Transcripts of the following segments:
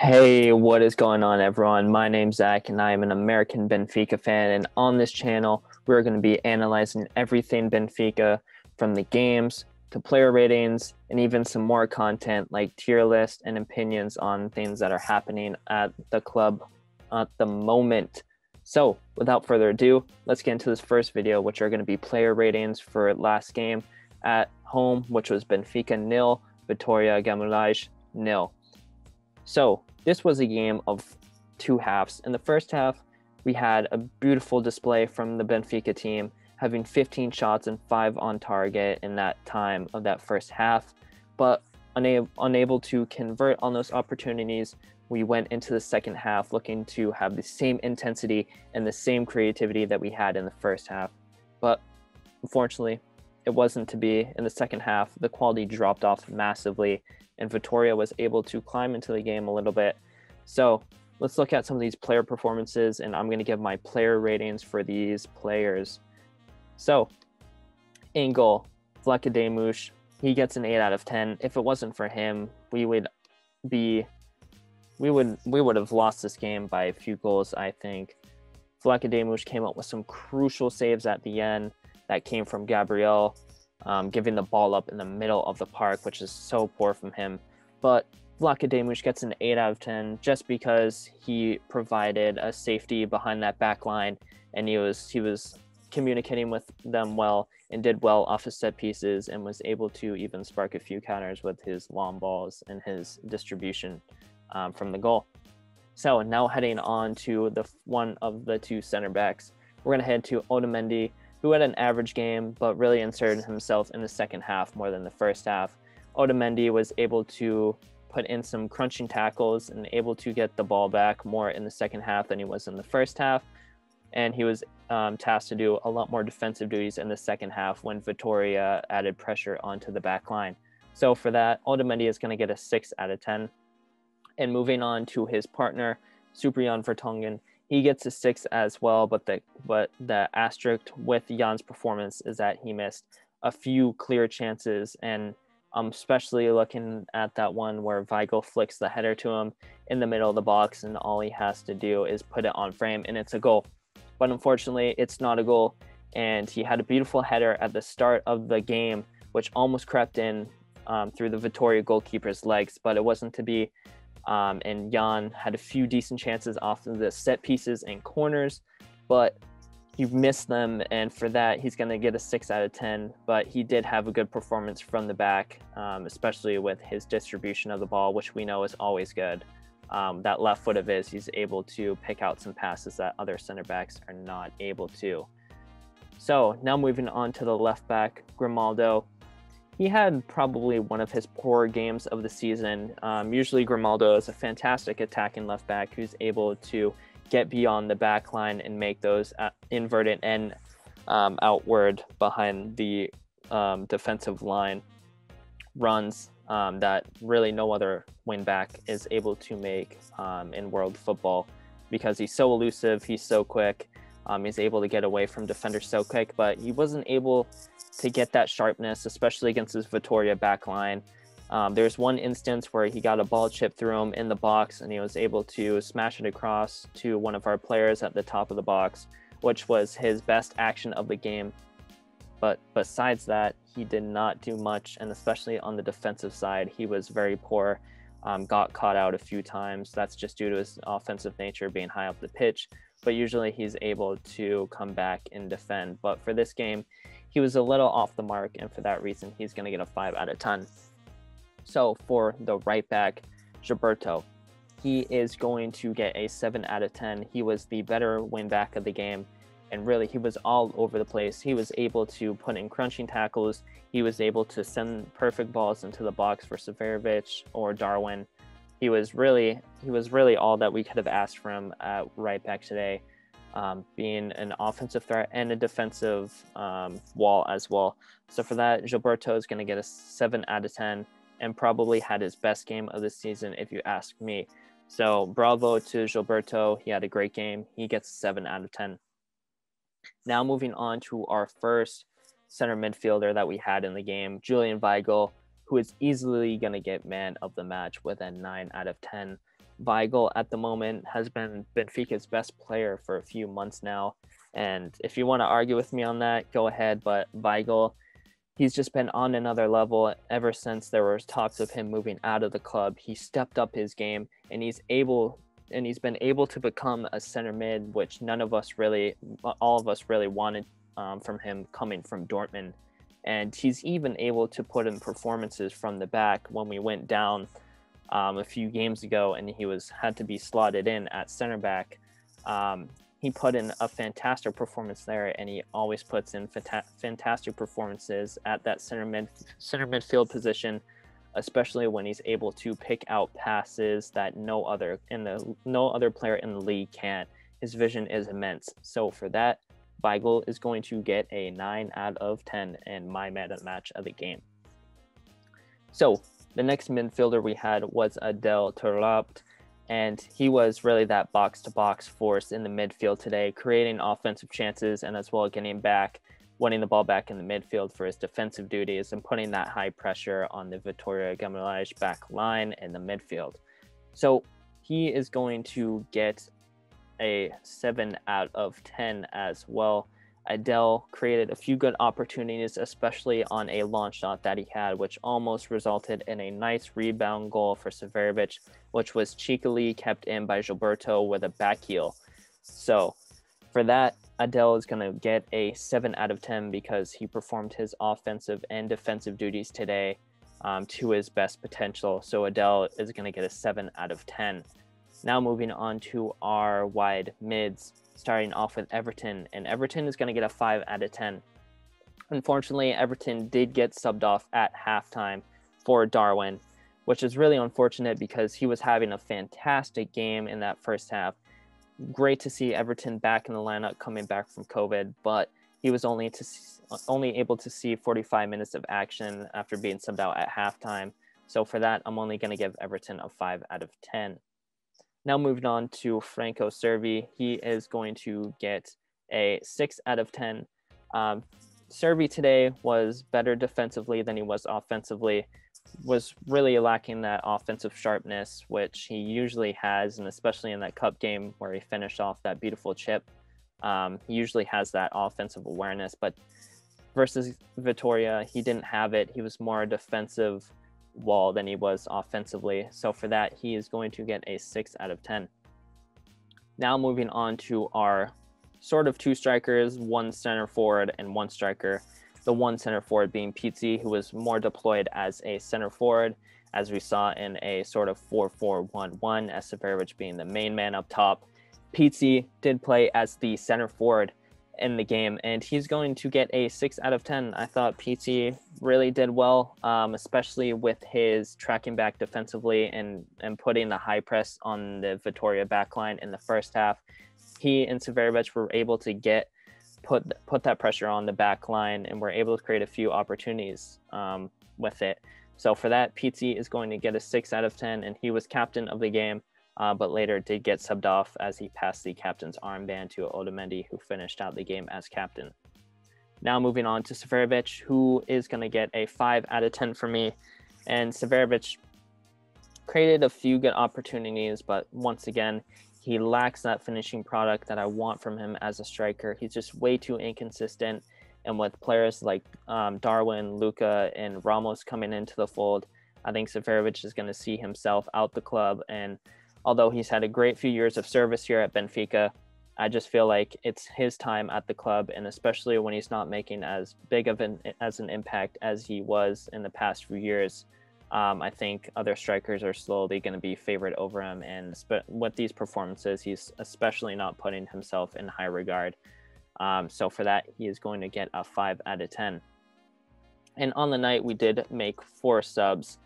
Hey, what is going on, everyone? My name's Zach, and I am an American Benfica fan. And on this channel, we're going to be analyzing everything Benfica, from the games to player ratings, and even some more content like tier list and opinions on things that are happening at the club at the moment. So, without further ado, let's get into this first video, which are going to be player ratings for last game at home, which was Benfica 0, Vitoria Guimaraes 0. So this was a game of two halves. In the first half, we had a beautiful display from the Benfica team, having 15 shots and 5 on target in that time of that first half, but unable to convert on those opportunities. We went into the second half looking to have the same intensity and the same creativity that we had in the first half. But unfortunately, it wasn't to be. In the second half, the quality dropped off massively, and Vitoria was able to climb into the game a little bit. So let's look at some of these player performances, and I'm going to give my player ratings for these players. So in goal, Vlachodimos, he gets an 8 out of 10. If it wasn't for him, we would have lost this game by a few goals, I think. Vlachodimos came up with some crucial saves at the end that came from Gabriel, giving the ball up in the middle of the park, which is so poor from him. But Vlachodimos gets an 8 out of 10 just because he provided a safety behind that back line, and he was communicating with them well and did well off his set pieces, and was able to even spark a few counters with his long balls and his distribution from the goal. So now heading on to the one of the two center backs, we're going to head to Otamendi, who had an average game, but really inserted himself in the second half more than the first half. Otamendi was able to put in some crunching tackles and able to get the ball back more in the second half than he was in the first half. And he was tasked to do a lot more defensive duties in the second half when Vitoria added pressure onto the back line. So for that, Otamendi is going to get a 6 out of 10. And moving on to his partner, Cyprien Vertonghen, he gets a 6 as well, but the asterisk with Jan's performance is that he missed a few clear chances, and especially looking at that one where Weigl flicks the header to him in the middle of the box, and all he has to do is put it on frame, and it's a goal. But unfortunately, it's not a goal, and he had a beautiful header at the start of the game, which almost crept in through the Vitoria goalkeeper's legs, but it wasn't to be. And Jan had a few decent chances off of the set pieces and corners, but he missed them, and for that, he's going to get a 6 out of 10, but he did have a good performance from the back, especially with his distribution of the ball, which we know is always good. That left foot of his, he's able to pick out some passes that other center backs are not able to. So now moving on to the left back, Grimaldo. He had probably one of his poor games of the season. Usually Grimaldo is a fantastic attacking left back who's able to get beyond the back line and make those inverted and outward behind the defensive line runs that really no other wing back is able to make in world football, because he's so elusive, he's so quick, he's able to get away from defenders so quick, but he wasn't able to get that sharpness, especially against his Vitoria back line. There's one instance where he got a ball chipped through him in the box, and he was able to smash it across to one of our players at the top of the box, which was his best action of the game. But besides that, he did not do much, and especially on the defensive side, he was very poor. Got caught out a few times. That's just due to his offensive nature being high up the pitch, but usually he's able to come back and defend. But for this game, he was a little off the mark, and for that reason, he's going to get a 5 out of 10. So for the right back, Gilberto, he is going to get a 7 out of 10. He was the better wing back of the game, and really he was all over the place. He was able to put in crunching tackles. He was able to send perfect balls into the box for Severovic or Darwin. He was really all that we could have asked from at right back today. Being an offensive threat and a defensive wall as well. So for that, Gilberto is going to get a 7 out of 10 and probably had his best game of the season, if you ask me. So bravo to Gilberto. He had a great game. He gets 7 out of 10. Now moving on to our first center midfielder that we had in the game, Julian Weigl, who is easily going to get man of the match with a 9 out of 10. Weigl at the moment has been Benfica's best player for a few months now. And if you want to argue with me on that, go ahead. But Weigl, he's just been on another level ever since there was talks of him moving out of the club. He stepped up his game, and he's been able to become a center mid, which all of us really wanted from him coming from Dortmund. And he's even able to put in performances from the back when we went down a few games ago, and he had to be slotted in at center back. He put in a fantastic performance there, and he always puts in fantastic performances at that center midfield position, especially when he's able to pick out passes that no other player in the league can. His vision is immense. So for that, Weigl is going to get a 9 out of 10 in my man of the match of the game. So the next midfielder we had was Adel Terlapt, and he was really that box-to-box force in the midfield today, creating offensive chances and as well winning the ball back in the midfield for his defensive duties and putting that high pressure on the Vitoria Guimaraes back line in the midfield. So he is going to get a 7 out of 10 as well. Adel created a few good opportunities, especially on a long shot that he had, which almost resulted in a nice rebound goal for Severovic, which was cheekily kept in by Gilberto with a back heel. So for that, Adel is going to get a 7 out of 10 because he performed his offensive and defensive duties today to his best potential. So Adel is going to get a 7 out of 10. Now moving on to our wide mids, starting off with Everton, and Everton is going to get a 5 out of 10. Unfortunately, Everton did get subbed off at halftime for Darwin, which is really unfortunate because he was having a fantastic game in that first half. Great to see Everton back in the lineup coming back from COVID, but he was only able to see 45 minutes of action after being subbed out at halftime. So for that, I'm only going to give Everton a 5 out of 10. Now moving on to Franco Cervi, he is going to get a 6 out of 10. Cervi today was better defensively than he was offensively, was really lacking that offensive sharpness, which he usually has, and especially in that cup game where he finished off that beautiful chip. He usually has that offensive awareness, but versus Vitoria, he didn't have it. He was more defensive wall than he was offensively. So for that, he is going to get a 6 out of 10. Now moving on to our sort of two strikers, one center forward and one striker. The one center forward being Pizzi, who was more deployed as a center forward, as we saw in a sort of 4-4-1-1, as Severovic being the main man up top. Pizzi did play as the center forward in the game, and he's going to get a 6 out of 10. I thought Pizzi really did well, especially with his tracking back defensively and putting the high press on the Vitoria backline in the first half. He and Severovic were able to put that pressure on the back line and were able to create a few opportunities with it. So for that, Pizzi is going to get a 6 out of 10, and he was captain of the game, but later did get subbed off as he passed the captain's armband to Otamendi, who finished out the game as captain. Now moving on to Severovic, who is going to get a 5 out of 10 for me. And Severovic created a few good opportunities, but once again, he lacks that finishing product that I want from him as a striker. He's just way too inconsistent. And with players like Darwin, Luka, and Ramos coming into the fold, I think Severovic is going to see himself out the club. And although he's had a great few years of service here at Benfica, I just feel like it's his time at the club, and especially when he's not making as big of an impact as he was in the past few years. I think other strikers are slowly going to be favored over him, and with these performances, he's especially not putting himself in high regard. So for that, he is going to get a 5 out of 10. And on the night, we did make 4 subs,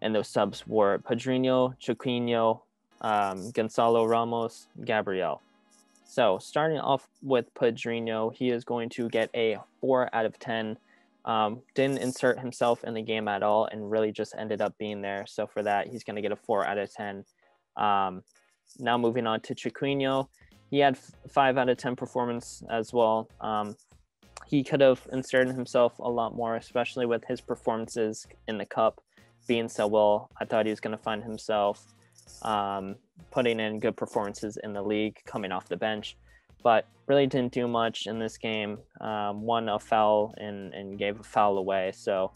and those subs were Pedrinho, Chiquinho, Gonzalo Ramos, Gabriel. So starting off with Pedrinho, he is going to get a 4 out of 10. Didn't insert himself in the game at all and really just ended up being there. So for that, he's going to get a 4 out of 10. Now moving on to Chiquinho, he had 5 out of 10 performance as well. He could have inserted himself a lot more, especially with his performances in the cup being so well. I thought he was going to find himself putting in good performances in the league, coming off the bench, but really didn't do much in this game. Won a foul and gave a foul away. So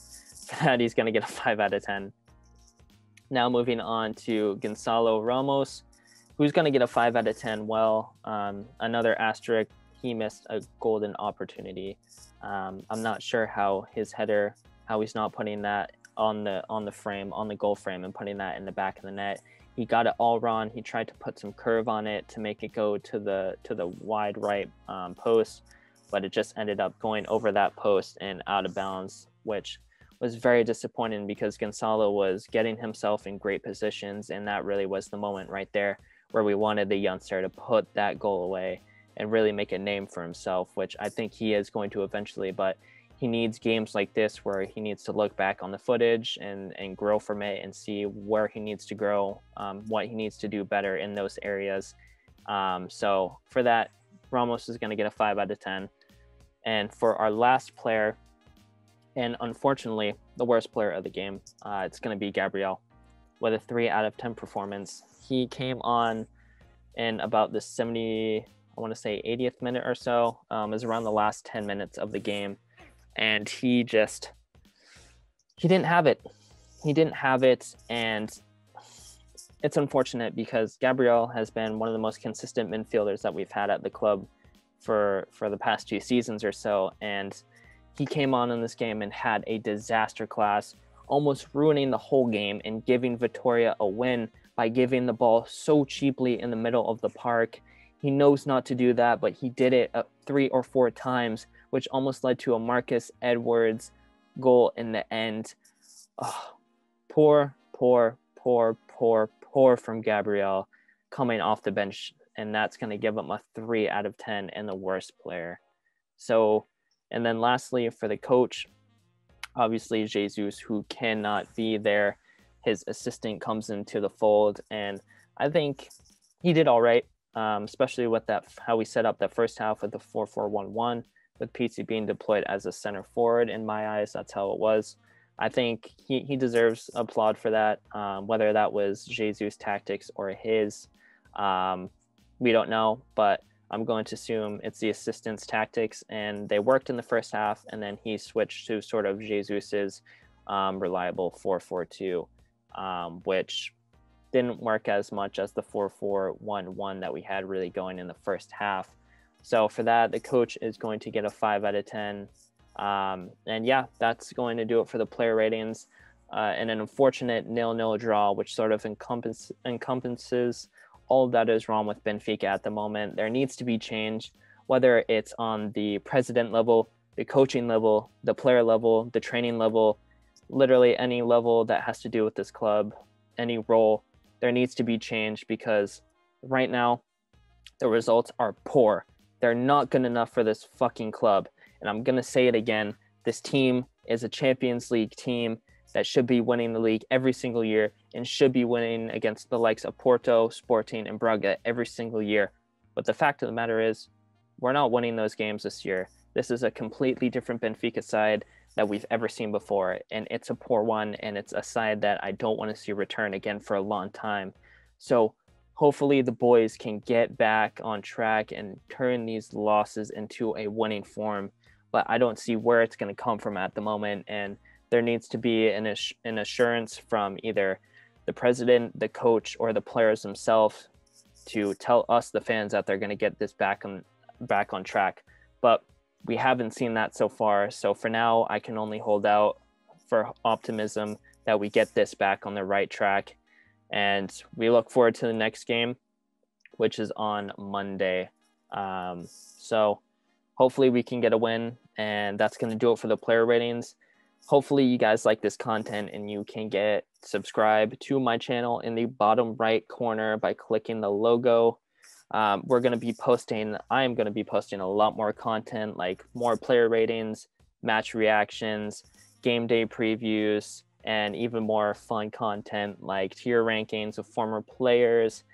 for that, he's going to get a 5 out of 10. Now moving on to Gonzalo Ramos, who's going to get a 5 out of 10. Well, another asterisk, he missed a golden opportunity. I'm not sure how his header, how he's not putting that on the frame, on the goal frame, and putting that in the back of the net. He got it all wrong. He tried to put some curve on it to make it go to the wide right post, but it just ended up going over that post and out of bounds, which was very disappointing because Gonzalo was getting himself in great positions, and that really was the moment right there where we wanted the youngster to put that goal away and really make a name for himself, which I think he is going to eventually, but he needs games like this where he needs to look back on the footage and grow from it and see where he needs to grow, what he needs to do better in those areas. So for that, Ramos is going to get a 5 out of 10. And for our last player, and unfortunately, the worst player of the game, it's going to be Gabriel with a 3 out of 10 performance. He came on in about the 80th minute or so. It was around the last 10 minutes of the game. And he didn't have it. And it's unfortunate because Gabriel has been one of the most consistent midfielders that we've had at the club for the past 2 seasons or so. And he came on in this game and had a disaster class, almost ruining the whole game and giving Vitoria a win by giving the ball so cheaply in the middle of the park. He knows not to do that, but he did it 3 or 4 times, which almost led to a Marcus Edwards goal in the end. Oh, poor from Gabriel coming off the bench, and that's going to give him a 3 out of 10 and the worst player. So, and then lastly, for the coach, obviously Jesus, who cannot be there. His assistant comes into the fold, and I think he did all right, especially with that how we set up that first half with the 4-4-1-1. With PC being deployed as a center forward. In my eyes, that's how it was. I think he deserves applaud for that, whether that was Jesus' tactics or his. We don't know, but I'm going to assume it's the assistant's tactics, and they worked in the first half, and then he switched to sort of Jesus's reliable 4-4-2, which didn't work as much as the 4-4-1-1 that we had really going in the first half. So for that, the coach is going to get a 5 out of 10. And yeah, that's going to do it for the player ratings. And an unfortunate 0-0 draw, which sort of encompasses all that is wrong with Benfica at the moment. There needs to be change, whether it's on the president level, the coaching level, the player level, the training level, literally any level that has to do with this club, any role. There needs to be change because right now the results are poor. They're not good enough for this fucking club. And I'm going to say it again. This team is a Champions League team that should be winning the league every single year and should be winning against the likes of Porto, Sporting, and Braga every single year. But the fact of the matter is, we're not winning those games this year. This is a completely different Benfica side that we've ever seen before. And it's a poor one. And it's a side that I don't want to see return again for a long time. So hopefully the boys can get back on track and turn these losses into a winning form. But I don't see where it's going to come from at the moment. And there needs to be an assurance from either the president, the coach, or the players themselves to tell us, the fans, that they're going to get this back on track. But we haven't seen that so far. So for now, I can only hold out for optimism that we get this back on the right track. And we look forward to the next game, which is on Monday. So hopefully we can get a win, and that's going to do it for the player ratings. Hopefully you guys like this content and you can get subscribe to my channel in the bottom right corner by clicking the logo. I am going to be posting a lot more content, like more player ratings, match reactions, game day previews, and even more fun content like tier rankings of former players,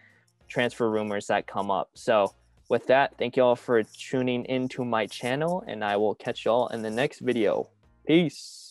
transfer rumors that come up. So with that, thank you all for tuning into my channel, and I will catch y'all in the next video. Peace.